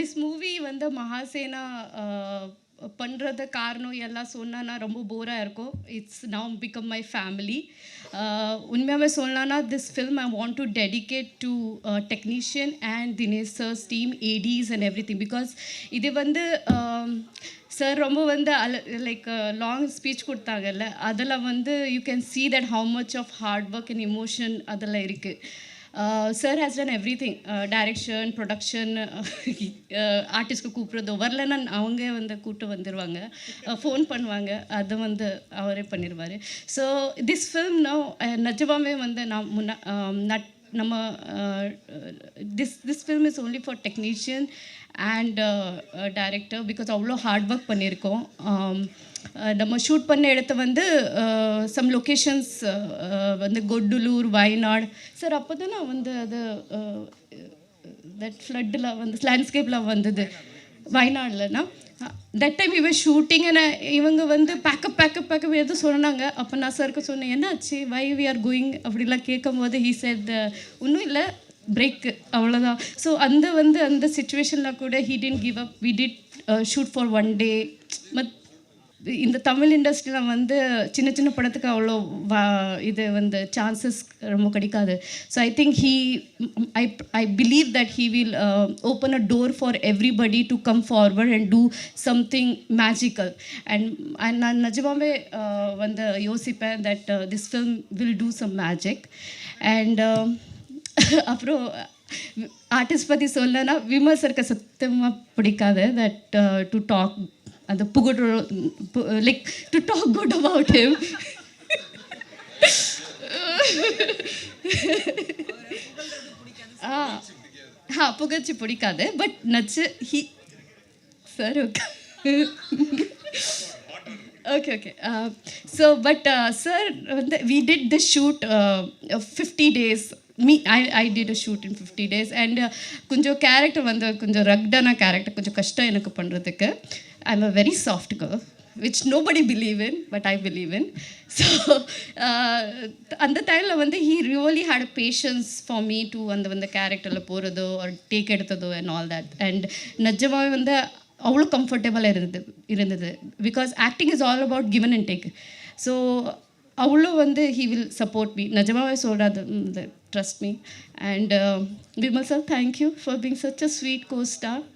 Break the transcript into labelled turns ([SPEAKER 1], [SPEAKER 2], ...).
[SPEAKER 1] This movie வந்து மகாசேனா பண்ணுறது காரணம் எல்லாம் சொன்னா ரொம்ப போராக இருக்கும். It's now become my family. உண்மையாகவே சொல்லலாம்னா this film I want to dedicate to technician and Dinesh sir's team, ADs and everything. Because இது வந்து சார் ரொம்ப வந்து லைக் லாங் ஸ்பீச் கொடுத்தாங்கல்ல, அதில் வந்து you can see that how much of hard work and emotion அதில் இருக்குது. Sir has done everything, direction, production, ஆர்டிஸ்ட்க்கு கூப்பிட்றதோ வரலன்னா அவங்க வந்து கூப்பிட்டு வந்துடுவாங்க, ஃபோன் பண்ணுவாங்க, அதை வந்து அவரே பண்ணிடுவார். ஸோ திஸ் ஃபில்ம் நோ நிஜமாவே வந்து நான் நம்ம this film is only for technician and director. Because அவ்வளோ ஹார்ட் ஒர்க் பண்ணியிருக்கோம். நம்ம ஷூட் பண்ண இடத்த வந்து சம் லொக்கேஷன்ஸ் வந்து கொட்டுலூர், வயநாடு. சார் அப்போ தானே வந்து அது தட் ஃப்ளட்டில் வந்து லேண்ட்ஸ்கேப்பில் வந்தது வயநாடுலன்னா. தட் டைம் இவன் ஷூட்டிங் இவங்க வந்து பேக்கப் எதுவும் சொன்னாங்க. அப்போ நான் சாருக்கு சொன்னேன், என்னாச்சு, வை வி ஆர் கோயிங் அப்படிலாம் கேட்கும்போது ஹீ செட் ஒன்றும் இல்லை, பிரேக்கு, அவ்வளோதான். ஸோ அந்த சுச்சுவேஷனில் கூட he didn't give up. We did shoot for one day. இந்த தமிழ் இண்டஸ்ட்ரியில் வந்து சின்ன சின்ன படத்துக்கு அவ்வளோ இது வந்து சான்சஸ் ரொம்ப கிடைக்காது. So I think I believe that he will open a door for everybody to come forward and do something magical. And நான் நிஜமாவே வந்து யோசிப்பேன் that this film will do some magic. And அப்புறம் ஆர்டிஸ்ட் பற்றி சொல்லனா விமர்சருக்கு சத்தமாக பிடிக்காது தட் டு டாக் அந்த like to talk good about him. புகழ்ச்சி பிடிக்காது, பட் நச்சு he sir okay. So but sir வந்து we did this shoot 50 days. I did a shoot in 50 days. And கொஞ்சம் கேரக்டர் வந்து கொஞ்சம் ரக்டான கேரக்டர், கொஞ்சம் கஷ்டம் எனக்கு பண்ணுறதுக்கு. I'm a very soft girl, which nobody believe in, but I believe in. So அந்த டைமில் வந்து he really had a patience for me to அந்த கேரக்டரில் போகிறதோ or டேக் எடுத்ததோ and all that. And நிஜமாவே வந்து அவ்வளோ கம்ஃபர்டபுளாக இருந்தது. Because acting is all about given and take. So அவ்வளோ வந்து ஹீ வில் சப்போர்ட் மீ. நிஜமாவே சொல்கிறாரு, trust me. And Vimal sir, thank you for being such a sweet go star.